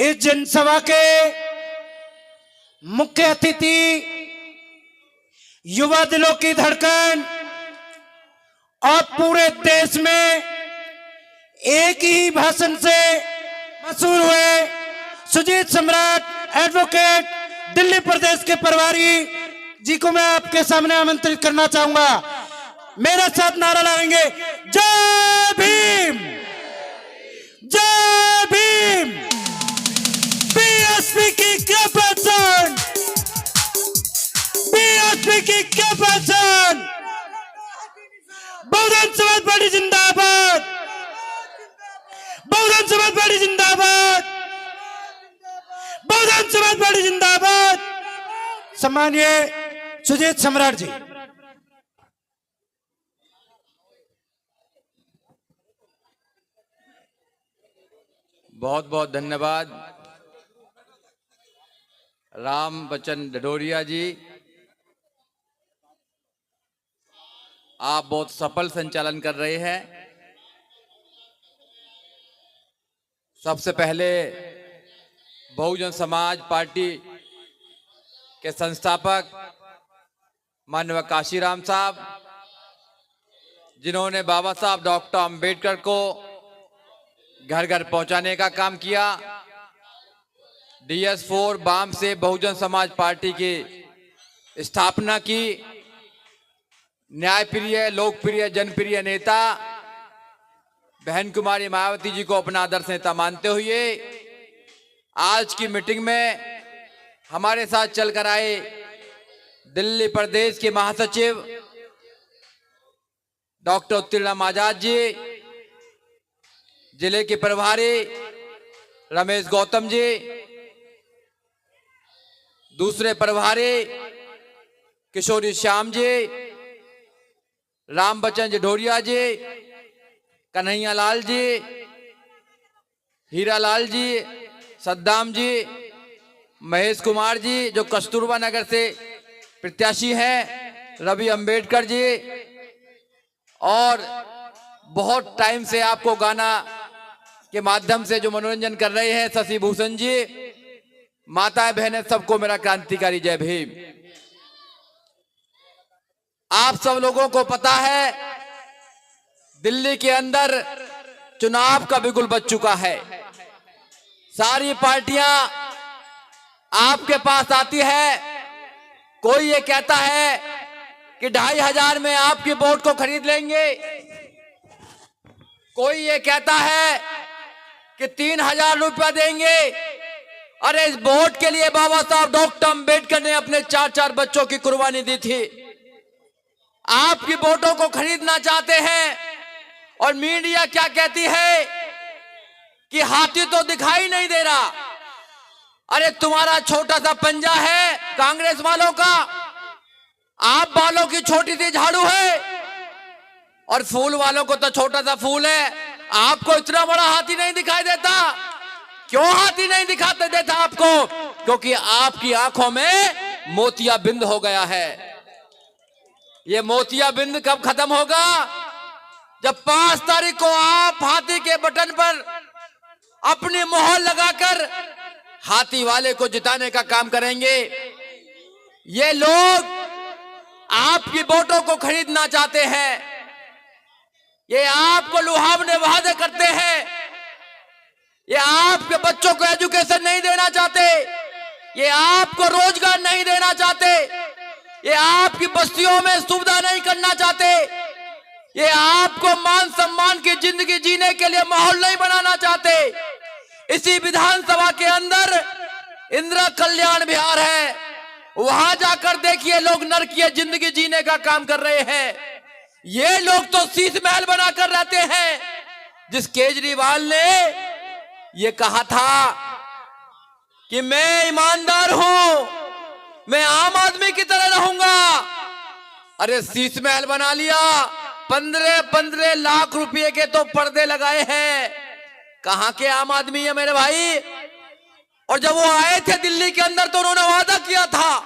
इस जनसभा के मुख्य अतिथि युवा दिलों की धड़कन और पूरे देश में एक ही भाषण से मशहूर हुए सुजीत सम्राट एडवोकेट दिल्ली प्रदेश के प्रभारी जी को मैं आपके सामने आमंत्रित करना चाहूंगा। मेरे साथ नारा लगाएंगे, जय भीम, जय भीम। बीएसपी की क्या पहचान, बीएसपी की क्या पहचान। बहुजन समाज पार्टी जिंदाबाद, बहुजन समाज पार्टी जिंदाबाद, बहुजन समाज पार्टी जिंदाबाद। सम्मानीय सुजीत सम्राट जी। बहुत बहुत धन्यवाद राम बच्चन ढढोरिया जी। आप बहुत सफल संचालन कर रहे हैं। सबसे पहले बहुजन समाज पार्टी के संस्थापक माननीय काशीराम साहब, जिन्होंने बाबा साहब डॉक्टर अंबेडकर को घर घर पहुंचाने का काम किया। DS4 बाम से बहुजन समाज पार्टी की स्थापना की। न्यायप्रिय, लोकप्रिय, जनप्रिय नेता बहन कुमारी मायावती जी को अपना आदर्श नेता मानते हुए आज की मीटिंग में हमारे साथ चलकर आए दिल्ली प्रदेश के महासचिव डॉक्टर उत्तीराम आजाद जी, जिले के प्रभारी रमेश गौतम जी, दूसरे प्रभारी किशोरी श्याम जी, राम बच्चन ढढोरिया जी, कन्हैया लाल जी, हीरा लाल जी, सद्दाम जी, महेश कुमार जी जो कस्तूरबा नगर से प्रत्याशी हैं, रवि अंबेडकर जी, और बहुत टाइम से आपको गाना के माध्यम से जो मनोरंजन कर रहे हैं शशि भूषण जी, माताएं बहनें, सबको मेरा क्रांतिकारी जय भीम। आप सब लोगों को पता है दिल्ली के अंदर चुनाव का बिगुल बज चुका है। सारी पार्टियां आपके पास आती है। कोई ये कहता है कि 2500 में आपकी वोट को खरीद लेंगे, कोई ये कहता है कि 3000 रुपया देंगे। अरे इस वोट के लिए बाबा साहब डॉक्टर अंबेडकर ने अपने 4 बच्चों की कुर्बानी दी थी। आपकी वोटों को खरीदना चाहते हैं और मीडिया क्या कहती है कि हाथी तो दिखाई नहीं दे रहा। अरे तुम्हारा छोटा सा पंजा है कांग्रेस वालों का, आप वालों की छोटी सी झाड़ू है और फूल वालों को तो छोटा सा फूल है। आपको इतना बड़ा हाथी नहीं दिखाई देता। क्यों हाथी नहीं दिखाते देता आपको? क्योंकि आपकी आंखों में मोतियाबिंद हो गया है। ये मोतियाबिंद कब खत्म होगा? जब 5 तारीख को आप हाथी के बटन पर अपनी मोहर लगाकर हाथी वाले को जिताने का काम करेंगे। ये लोग आपकी वोटों को खरीदना चाहते हैं। ये आपको लुभावने वादे करते हैं। ये आपके बच्चों को एजुकेशन नहीं देना चाहते। ये आपको रोजगार नहीं देना चाहते। ये आपकी बस्तियों में सुविधा नहीं करना चाहते। ये आपको मान सम्मान की जिंदगी जीने के लिए माहौल नहीं बनाना चाहते। इसी विधानसभा के अंदर इंदिरा कल्याण विहार है, वहां जाकर देखिए लोग नरकीय जिंदगी जीने का काम कर रहे हैं। ये लोग तो शीश महल बनाकर रहते हैं। जिस केजरीवाल ने ये कहा था कि मैं ईमानदार हूं, मैं आम आदमी की तरह रहूंगा, अरे शीश महल बना लिया। 15 लाख रुपए के तो पर्दे लगाए हैं। कहां के आम आदमी है मेरे भाई? और जब वो आए थे दिल्ली के अंदर तो उन्होंने वादा किया था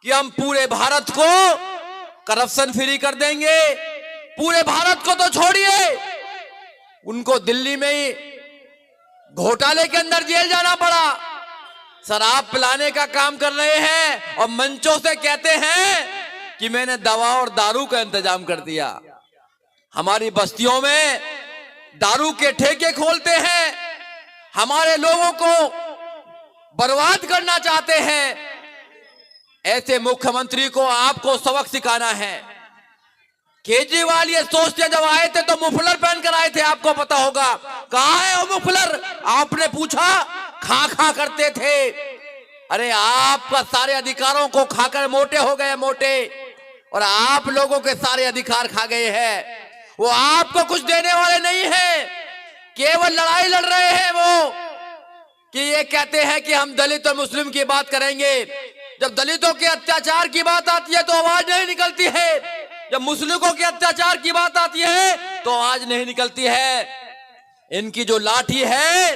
कि हम पूरे भारत को करप्शन फ्री कर देंगे। पूरे भारत को तो छोड़िए, उनको दिल्ली में ही घोटाले के अंदर जेल जाना पड़ा, शराब पिलाने का काम कर रहे हैं और मंचों से कहते हैं कि मैंने दवा और दारू का इंतजाम कर दिया। हमारी बस्तियों में दारू के ठेके खोलते हैं, हमारे लोगों को बर्बाद करना चाहते हैं। ऐसे मुख्यमंत्री को आपको सबक सिखाना है। केजरीवाल ये सोचते जब आए थे तो मुफलर पहनकर आए थे, आपको पता होगा। कहां है वो मुफलर? आपने पूछा, खा खा करते थे। अरे आपका सारे अधिकारों को खाकर मोटे हो गए, मोटे, और आप लोगों के सारे अधिकार खा गए हैं। वो आपको कुछ देने वाले नहीं है, केवल लड़ाई लड़ रहे हैं वो, कि ये कहते हैं कि हम दलित और मुस्लिम की बात करेंगे। जब दलितों के अत्याचार की बात आती है तो आवाज नहीं निकलती है, जब मुस्लिमों के अत्याचार की बात आती है तो आवाज नहीं निकलती है। इनकी जो लाठी है,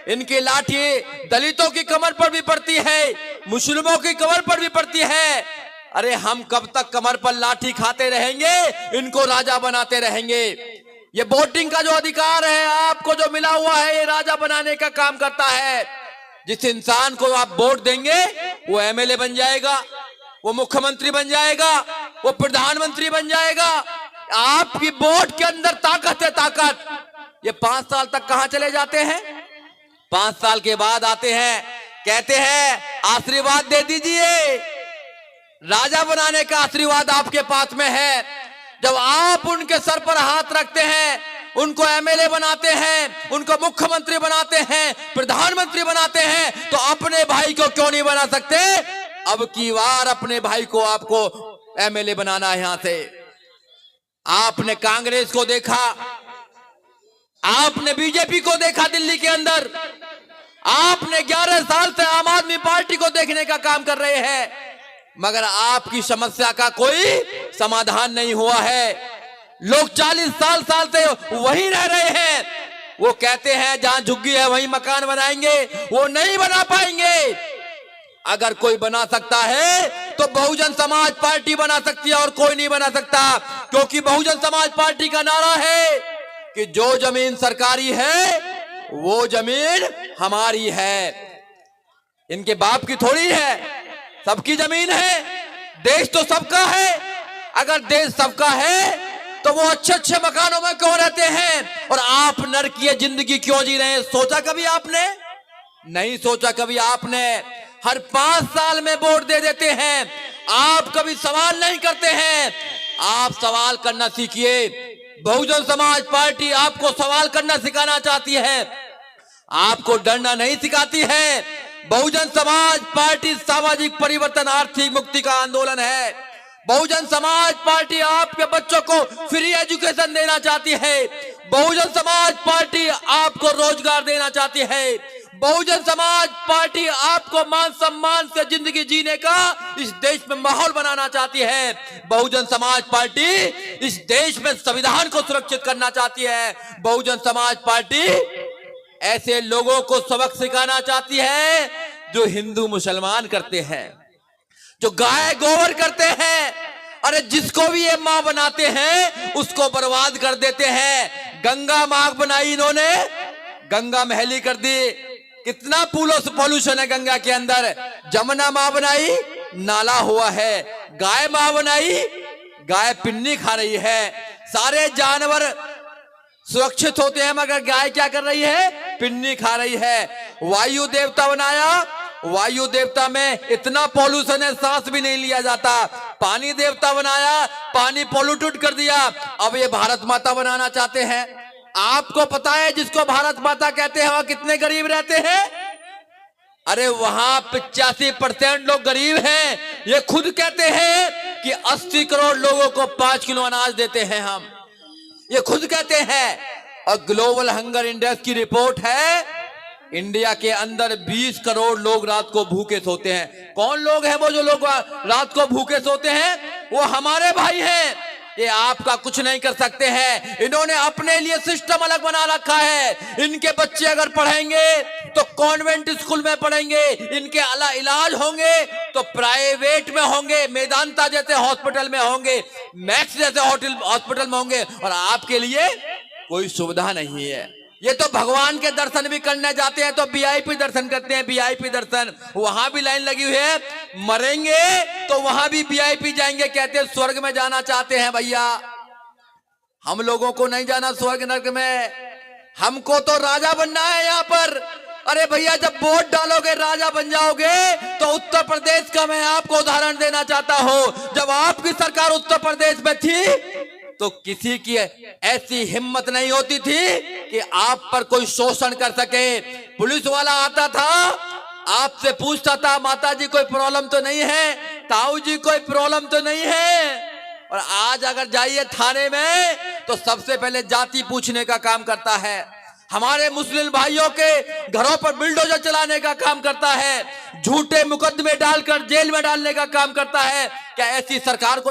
इनकी लाठी दलितों की कमर पर भी पड़ती है, मुस्लिमों की कमर पर भी पड़ती है। अरे हम कब तक कमर पर लाठी खाते रहेंगे, इनको राजा बनाते रहेंगे। ये वोटिंग का जो अधिकार है आपको जो मिला हुआ है, ये राजा बनाने का काम करता है। जिस इंसान को आप वोट देंगे वो एमएलए बन जाएगा, वो मुख्यमंत्री बन जाएगा, वो प्रधानमंत्री बन जाएगा। आपकी वोट के अंदर ताकत है, ताकत। ये 5 साल तक कहां चले जाते हैं? 5 साल के बाद आते हैं, कहते हैं आशीर्वाद दे दीजिए। राजा बनाने का आशीर्वाद आपके पास में है। जब आप उनके सर पर हाथ रखते हैं, उनको एमएलए बनाते हैं, उनको मुख्यमंत्री बनाते हैं, प्रधानमंत्री बनाते हैं, तो अपने भाई को क्यों नहीं बना सकते? अब की बार अपने भाई को आपको एमएलए बनाना है। यहां से आपने कांग्रेस को देखा, आपने बीजेपी को देखा दिल्ली के अंदर, आपने 11 साल से आम आदमी पार्टी को देखने का काम कर रहे हैं, मगर आपकी समस्या का कोई समाधान नहीं हुआ है। लोग 40 साल से वहीं रह रहे हैं। वो कहते हैं जहां झुग्गी है वहीं मकान बनाएंगे, वो नहीं बना पाएंगे। अगर कोई बना सकता है तो बहुजन समाज पार्टी बना सकती है और कोई नहीं बना सकता, क्योंकि बहुजन समाज पार्टी का नारा है कि जो जमीन सरकारी है वो जमीन हमारी है। इनके बाप की थोड़ी है, सबकी जमीन है। देश तो सबका है। अगर देश सबका है तो वो अच्छे अच्छे मकानों में क्यों रहते हैं और आप नरकीय जिंदगी क्यों जी रहे हैं? सोचा कभी आपने? नहीं सोचा कभी आपने। हर 5 साल में वोट दे देते हैं, आप कभी सवाल नहीं करते हैं। आप सवाल करना सीखिए। बहुजन समाज पार्टी आपको सवाल करना सिखाना चाहती है, आपको डरना नहीं सिखाती है। बहुजन समाज पार्टी सामाजिक परिवर्तन, आर्थिक मुक्ति का आंदोलन है। बहुजन समाज पार्टी आपके बच्चों को फ्री एजुकेशन देना चाहती है। बहुजन समाज पार्टी आपको रोजगार देना चाहती है। बहुजन समाज पार्टी आपको मान सम्मान से जिंदगी जीने का इस देश में माहौल बनाना चाहती है। बहुजन समाज पार्टी इस देश में संविधान को सुरक्षित करना चाहती है। बहुजन समाज पार्टी ऐसे लोगों को सबक सिखाना चाहती है जो हिंदू मुसलमान करते हैं, जो गाय गोबर करते हैं। अरे जिसको भी ये मां बनाते हैं उसको बर्बाद कर देते हैं। गंगा मां बनाई इन्होंने, गंगा महली कर दी। कितना पॉल्यूशन है गंगा के अंदर। जमुना मां बनाई, नाला हुआ है। गाय मां बनाई, गाय पिन्नी खा रही है। सारे जानवर सुरक्षित होते हैं मगर गाय क्या कर रही है? पिन्नी खा रही है। वायु देवता बनाया, वायु देवता में इतना पॉल्यूशन है सांस भी नहीं लिया जाता। पानी देवता बनाया, पानी पॉल्यूटेड कर दिया। अब ये भारत माता बनाना चाहते हैं। आपको पता है जिसको भारत माता कहते हैं वहां कितने गरीब रहते हैं? अरे वहां 85% लोग गरीब हैं। ये खुद कहते हैं कि 80 करोड़ लोगों को 5 किलो अनाज देते हैं हम, ये खुद कहते हैं। और ग्लोबल हंगर इंडेक्स की रिपोर्ट है, इंडिया के अंदर 20 करोड़ लोग रात को भूखे सोते हैं। कौन लोग हैं वो जो लोग रात को भूखे सोते हैं? वो हमारे भाई हैं। ये आपका कुछ नहीं कर सकते हैं। इन्होंने अपने लिए सिस्टम अलग बना रखा है। इनके बच्चे अगर पढ़ेंगे तो कॉन्वेंट स्कूल में पढ़ेंगे, इनके इलाज होंगे तो प्राइवेट में होंगे, मेदांता जैसे हॉस्पिटल में होंगे, मैक्स जैसे हॉस्पिटल में होंगे, और आपके लिए कोई सुविधा नहीं है। ये तो भगवान के दर्शन भी करने जाते हैं तो वीआईपी दर्शन करते हैं, वीआईपी दर्शन। वहां भी लाइन लगी हुई है, मरेंगे तो वहां भी वीआईपी जाएंगे, कहते हैं स्वर्ग में जाना चाहते हैं। भैया हम लोगों को नहीं जाना स्वर्ग नरक में, हमको तो राजा बनना है यहाँ पर। अरे भैया जब वोट डालोगे राजा बन जाओगे। तो उत्तर प्रदेश का मैं आपको उदाहरण देना चाहता हूं। जब आपकी सरकार उत्तर प्रदेश में थी तो किसी की ऐसी हिम्मत नहीं होती थी कि आप पर कोई शोषण कर सके। पुलिस वाला आता था, आपसे पूछता था माता जी कोई प्रॉब्लम तो नहीं है, ताऊ जी कोई प्रॉब्लम तो नहीं है। और आज अगर जाइए थाने में तो सबसे पहले जाति पूछने का काम करता है। हमारे मुस्लिम भाइयों के घरों पर बिल्डोजर चलाने का काम करता है, झूठे मुकदमे डालकर जेल में डालने का काम करता है। क्या ऐसी सरकार को